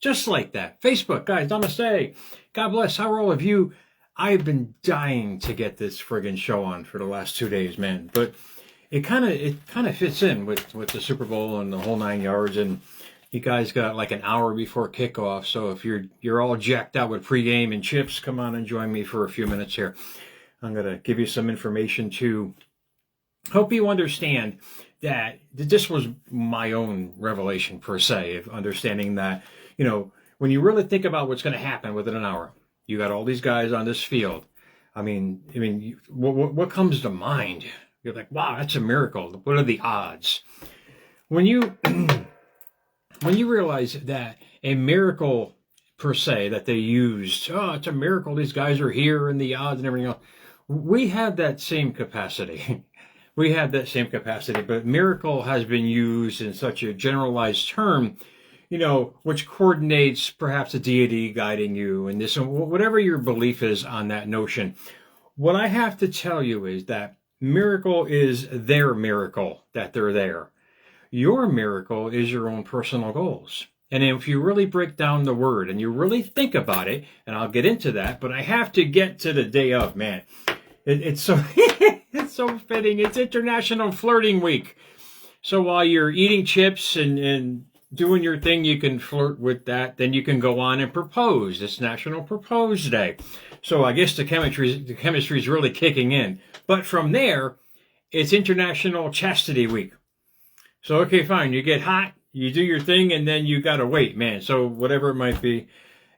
Just like that. Facebook, guys, namaste. God bless. How are all of you? I've been dying to get this friggin' show on for the last 2 days, man. But it kind of fits in with the Super Bowl and the whole 9 yards. And you guys got like an hour before kickoff. So if you're all jacked out with pregame and chips, come on and join me for a few minutes here. I'm gonna give you some information to help you understand that this was my own revelation per se, of understanding that, when you really think about what's going to happen within an hour, you got all these guys on this field. I mean, what comes to mind? You're like, wow, that's a miracle. What are the odds? When you realize that a miracle per se that they used, oh, it's a miracle, these guys are here and the odds and everything else. We have that same capacity. We have that same capacity, but miracle has been used in such a generalized term, which coordinates perhaps a deity guiding you and this, and whatever your belief is on that notion. What I have to tell you is that miracle is their miracle, that they're there. Your miracle is your own personal goals. And if you really break down the word and you really think about it, and I'll get into that, but I have to get to the day of, man. It's so it's so fitting. It's International Flirting Week. So while you're eating chips and doing your thing, you can flirt with that. Then you can go on and propose. It's National Propose Day. So I guess the chemistry is really kicking in. But from there, it's International Chastity Week. So, okay, fine. You get hot, you do your thing, and then you got to wait, man. So whatever it might be.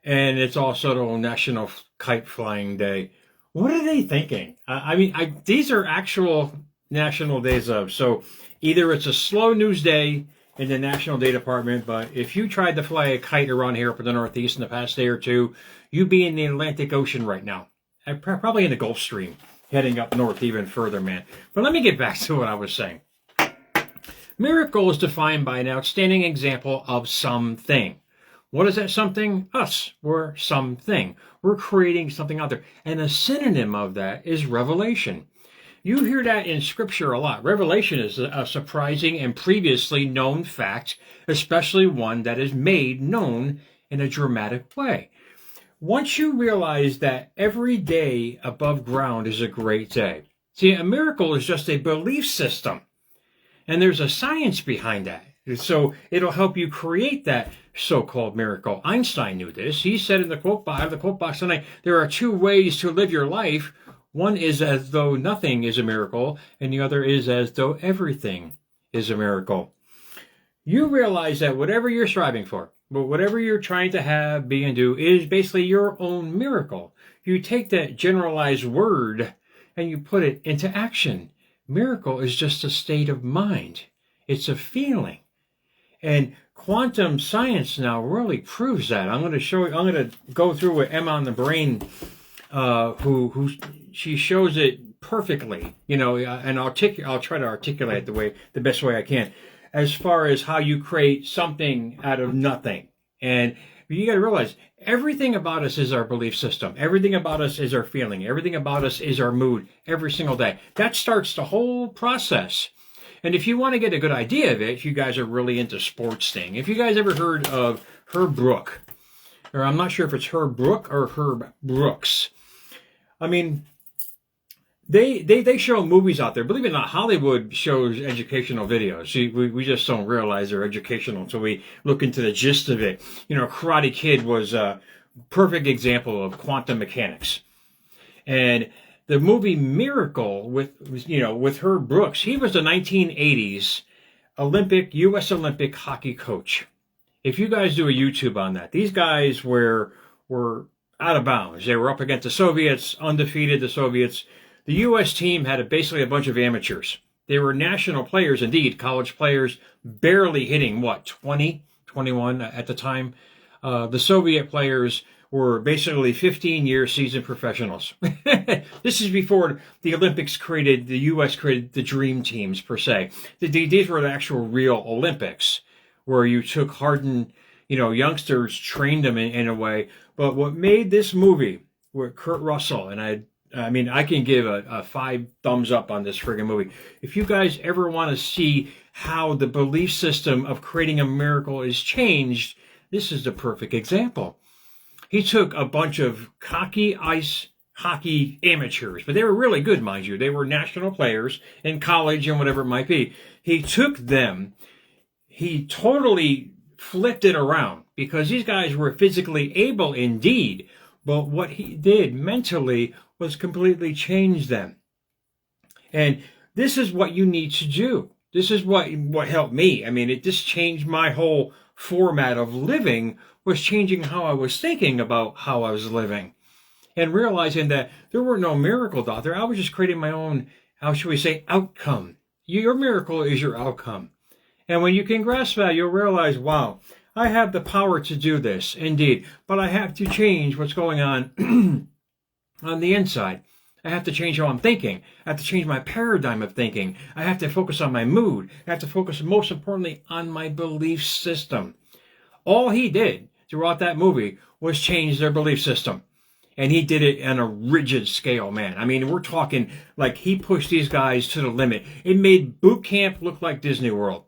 And it's also National Kite Flying Day. What are they thinking? These are actual national days of. So either it's a slow news day in the National Day Department, but if you tried to fly a kite around here up in the Northeast in the past day or two, you'd be in the Atlantic Ocean right now. Probably in the Gulf Stream, heading up north even further, man. But let me get back to what I was saying. Miracle is defined by an outstanding example of something. What is that something? Us. We're something. We're creating something out there. And a synonym of that is revelation. You hear that in Scripture a lot. Revelation is a surprising and previously known fact, especially one that is made known in a dramatic way. Once you realize that every day above ground is a great day. See, a miracle is just a belief system. And there's a science behind that. So it'll help you create that so-called miracle. Einstein knew this. He said in the quote box tonight, there are two ways to live your life. One is as though nothing is a miracle, and the other is as though everything is a miracle. You realize that whatever you're striving for, but whatever you're trying to have, be, and do is basically your own miracle. You take that generalized word and you put it into action. Miracle is just a state of mind. It's a feeling. And quantum science now really proves that. I'm going to go through with Emma on the Brain, who she shows it perfectly, and I'll try to articulate the best way I can, as far as how you create something out of nothing. And you got to realize everything about us is our belief system. Everything about us is our feeling. Everything about us is our mood every single day. That starts the whole process. And if you want to get a good idea of it, if you guys are really into sports thing, if you guys ever heard of Herb Brook, or I'm not sure if it's Herb Brook or Herb Brooks. I mean, they show movies out there. Believe it or not, Hollywood shows educational videos. See, we just don't realize they're educational until we look into the gist of it. Karate Kid was a perfect example of quantum mechanics. And the movie Miracle with Herb Brooks, he was the 1980s U.S. Olympic hockey coach. If you guys do a YouTube on that, these guys were out of bounds. They were up against the Soviets, undefeated the Soviets. The U.S. team had basically a bunch of amateurs. They were national players indeed, college players, barely hitting, 20, 21 at the time. The Soviet players were basically 15-year seasoned professionals. This is before the Olympics the U.S. created the dream teams, per se. These were the actual real Olympics, where you took hardened, youngsters, trained them in a way. But what made this movie with Kurt Russell, and I can give a 5 thumbs up on this friggin' movie. If you guys ever want to see how the belief system of creating a miracle is changed, This is the perfect example. He took a bunch of cocky ice hockey amateurs, but they were really good, mind you. They were national players in college and whatever it might be. He took them, he totally flipped it around because these guys were physically able indeed, but what he did mentally was completely change them. And this is what you need to do. This is what helped me. I mean, it just changed my whole format of living, was changing how I was thinking about how I was living. And realizing that there were no miracles out there. I was just creating my own, how should we say, outcome. Your miracle is your outcome. And when you can grasp that, you'll realize, wow, I have the power to do this, indeed. But I have to change what's going on on the inside. I have to change how I'm thinking. I have to change my paradigm of thinking. I have to focus on my mood. I have to focus, most importantly, on my belief system. All he did throughout that movie was change their belief system. And he did it on a rigid scale, man. I mean, we're talking like he pushed these guys to the limit. It made boot camp look like Disney World.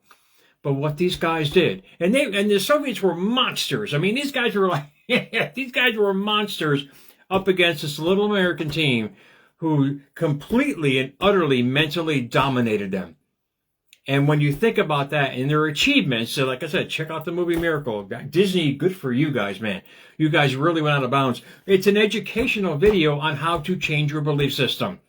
But what these guys did, and the Soviets were monsters. I mean, these guys were like, these guys were monsters up against this little American team who completely and utterly mentally dominated them. And when you think about that and their achievements, so like I said, check out the movie Miracle. Disney, good for you guys, man. You guys really went out of bounds. It's an educational video on how to change your belief system.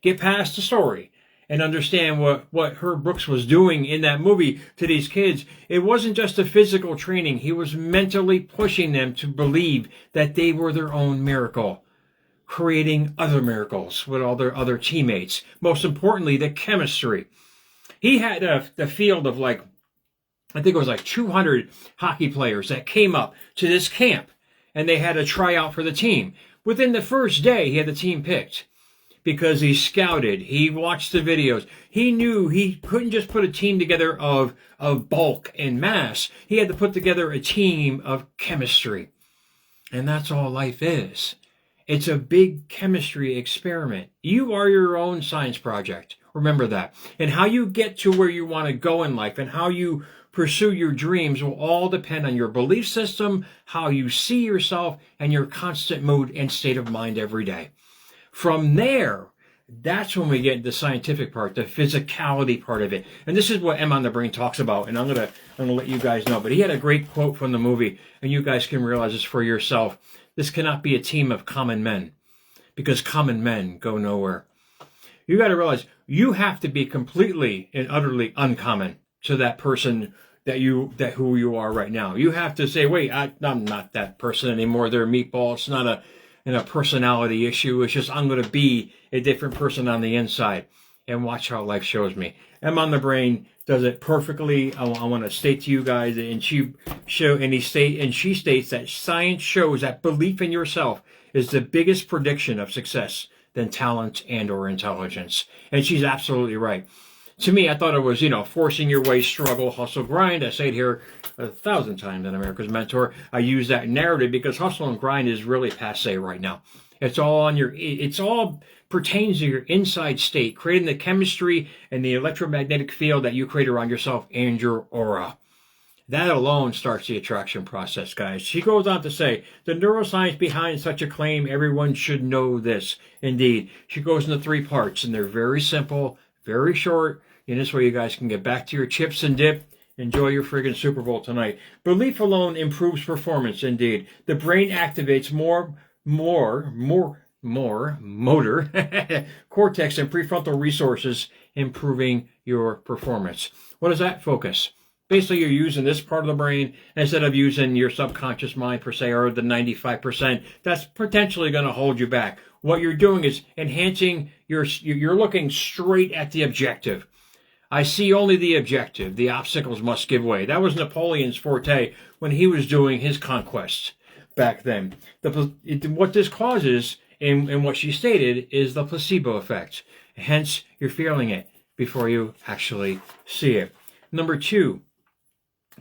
Get past the story and understand what Herb Brooks was doing in that movie to these kids. It wasn't just a physical training. He was mentally pushing them to believe that they were their own miracle, creating other miracles with all their other teammates. Most importantly, the chemistry. He had the field of like, I think it was like 200 hockey players that came up to this camp, and they had a tryout for the team. Within the first day, he had the team picked because he scouted. He watched the videos. He knew he couldn't just put a team together of bulk and mass. He had to put together a team of chemistry. And that's all life is. It's a big chemistry experiment. You are your own science project. Remember that. And how you get to where you want to go in life and how you pursue your dreams will all depend on your belief system, how you see yourself, and your constant mood and state of mind every day. From there, that's when we get into the scientific part, the physicality part of it. And this is what M on the Brain talks about, and I'm gonna let you guys know. But he had a great quote from the movie, and you guys can realize this for yourself. This cannot be a team of common men, because common men go nowhere. You got to realize you have to be completely and utterly uncommon to that person who you are right now. You have to say, wait, I'm not that person anymore. They're a meatball. It's not a personality issue. It's just I'm going to be a different person on the inside, and watch how life shows me. M on the Brain does it perfectly. I want to state to you guys, and she states that science shows that belief in yourself is the biggest prediction of success than talent and or intelligence. And she's absolutely right. To me, I thought it was, forcing your way, struggle, hustle, grind. I say it here 1,000 times in America's Mentor. I use that narrative because hustle and grind is really passe right now. It's all pertains to your inside state, creating the chemistry and the electromagnetic field that you create around yourself and your aura. That alone starts the attraction process, guys. She goes on to say, the neuroscience behind such a claim, everyone should know this. Indeed, she goes into 3 parts, and they're very simple, very short, and this way you guys can get back to your chips and dip. Enjoy your friggin' Super Bowl tonight. Belief alone improves performance, indeed. The brain activates more motor cortex and prefrontal resources, improving your performance. What is that focus? Basically, you're using this part of the brain instead of using your subconscious mind, per se, or the 95% that's potentially going to hold you back. What you're doing is enhancing you're looking straight at the objective. I see only the objective. The obstacles must give way. That was Napoleon's forte when he was doing his conquests back then. What this causes, and what she stated, is the placebo effect. Hence, you're feeling it before you actually see it. Number 2.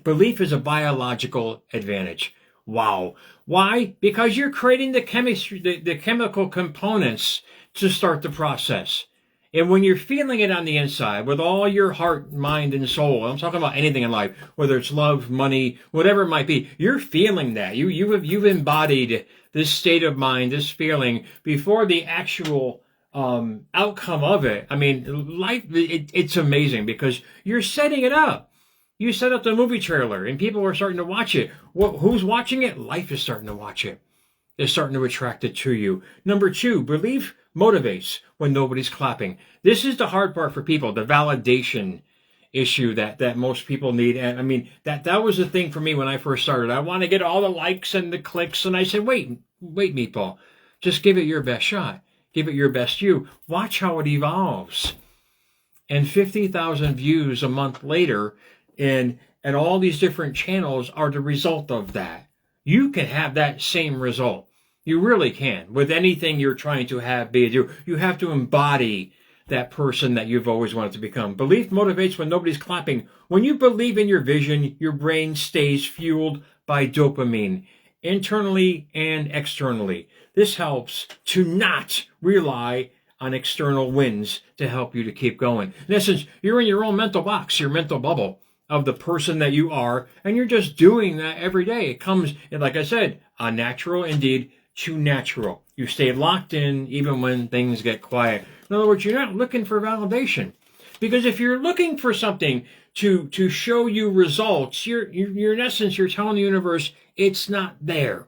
Belief is a biological advantage. Wow. Why? Because you're creating the chemistry, the chemical components to start the process. And when you're feeling it on the inside with all your heart, mind, and soul, I'm talking about anything in life, whether it's love, money, whatever it might be, you're feeling that. You've embodied this state of mind, this feeling before the actual outcome of it. I mean, life, it's amazing because you're setting it up. You set up the movie trailer and people are starting to watch it. Who's watching it? Life is starting to watch it. They're starting to attract it to you. Number 2, belief motivates when nobody's clapping. This is the hard part for people, the validation issue that most people need. And I mean, that was the thing for me when I first started. I want to get all the likes and the clicks. And I said, wait, Meatball, just give it your best shot. Give it your best you. Watch how it evolves. And 50,000 views a month later, and all these different channels are the result of that. You can have that same result. You really can. With anything you're trying to have be do, you have to embody that person that you've always wanted to become. Belief motivates when nobody's clapping. When you believe in your vision, your brain stays fueled by dopamine, internally and externally. This helps to not rely on external wins to help you to keep going. In essence, you're in your own mental box, your mental bubble of the person that you are, and you're just doing that every day. It comes, like I said, unnatural indeed to natural. You stay locked in even when things get quiet. In other words, you're not looking for validation. Because if you're looking for something to show you results, you're in essence, you're telling the universe it's not there.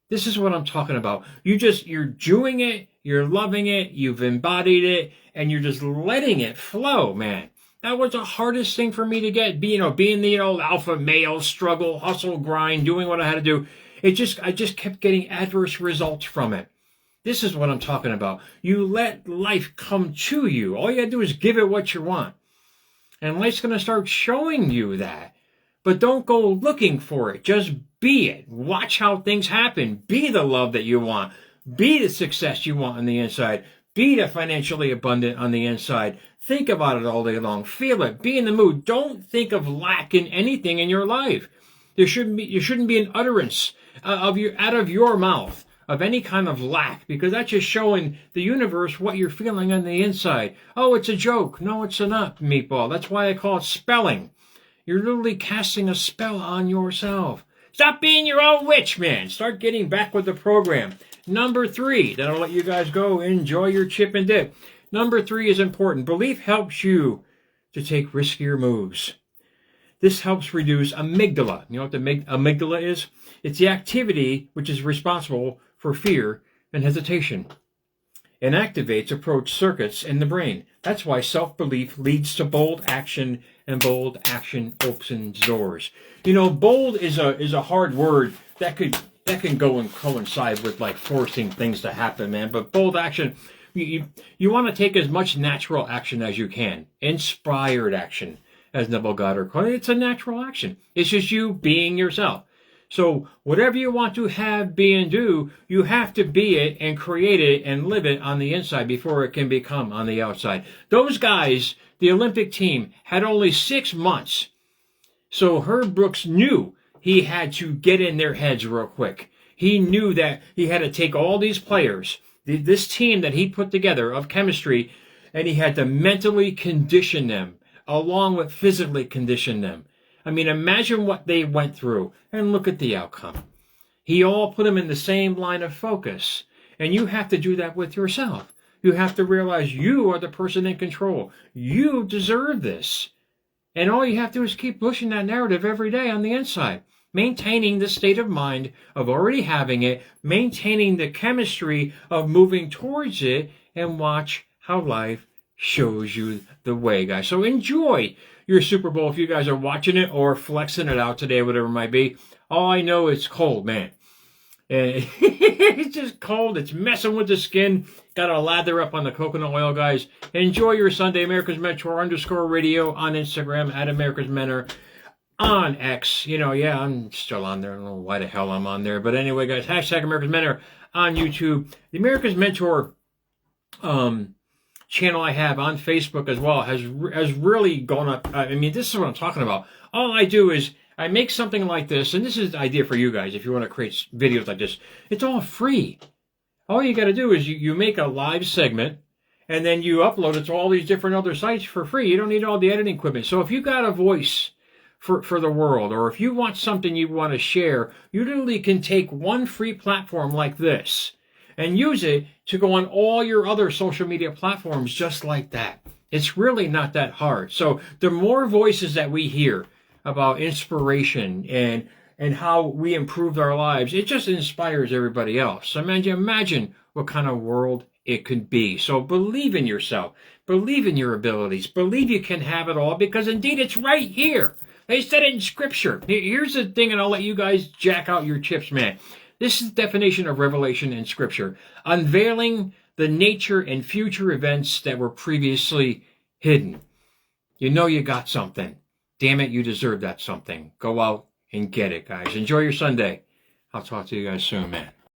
This is what I'm talking about. You're doing it, you're loving it, you've embodied it, and you're just letting it flow, man. That was the hardest thing for me to get, being the old alpha male, struggle, hustle, grind, doing what I had to do. I just kept getting adverse results from it. This is what I'm talking about. You let life come to you. All you gotta do is give it what you want. And life's gonna start showing you that. But don't go looking for it. Just be it. Watch how things happen. Be the love that you want. Be the success you want on the inside. Be the financially abundant on the inside. Think about it all day long. Feel it. Be in the mood. Don't think of lack in anything in your life. There shouldn't be an utterance out of your mouth of any kind of lack, because that's just showing the universe what you're feeling on the inside. Oh, it's a joke. No, it's not, Meatball. That's why I call it spelling. You're literally casting a spell on yourself. Stop being your own witch, man. Start getting back with the program. Number 3, that'll let you guys go enjoy your chip and dip. Number 3 is important. Belief helps you to take riskier moves. This helps reduce amygdala. You know what the amygdala is? It's the activity which is responsible for fear and hesitation, and activates approach circuits in the brain. That's why self-belief leads to bold action, and bold action opens doors. Bold is a hard word that can go and coincide with like forcing things to happen, man. But bold action, you want to take as much natural action as you can. Inspired action, as Neville Goddard called it. It's a natural action. It's just you being yourself. So whatever you want to have, be, and do, you have to be it and create it and live it on the inside before it can become on the outside. Those guys, the Olympic team, had only 6 months. So Herb Brooks knew he had to get in their heads real quick. He knew that he had to take all these players, this team that he put together of chemistry, and he had to mentally condition them along with physically condition them. I mean, imagine what they went through and look at the outcome. He all put them in the same line of focus. And you have to do that with yourself. You have to realize you are the person in control. You deserve this. And all you have to do is keep pushing that narrative every day on the inside. Maintaining the state of mind of already having it. Maintaining the chemistry of moving towards it. And watch how life shows you the way, guys. So enjoy your Super Bowl if you guys are watching it or flexing it out today, whatever it might be. All I know is cold, man. And it's just cold. It's messing with the skin. Got to lather up on the coconut oil, guys. Enjoy your Sunday. America's Mentor _ on Instagram at America's Mentor. On X, I'm still on there. I don't know why the hell I'm on there. But anyway, guys, hashtag America's Mentor on YouTube. The America's Mentor channel I have on Facebook as well has really gone up. I mean, this is what I'm talking about. All I do is I make something like this, and this is the idea for you guys if you want to create videos like this. It's all free. All you got to do is you make a live segment, and then you upload it to all these different other sites for free. You don't need all the editing equipment. So if you got a voice for the world, or if you want something you want to share, you literally can take one free platform like this and use it to go on all your other social media platforms just like that. It's really not that hard. So the more voices that we hear about inspiration and how we improved our lives, it just inspires everybody else. I mean, imagine what kind of world it could be. So believe in yourself. Believe in your abilities. Believe you can have it all, because indeed it's right here. They said it in Scripture. Here's the thing, and I'll let you guys jack out your chips, man. This is the definition of revelation in Scripture. Unveiling the nature and future events that were previously hidden. You know you got something. Damn it, you deserve that something. Go out and get it, guys. Enjoy your Sunday. I'll talk to you guys soon, man.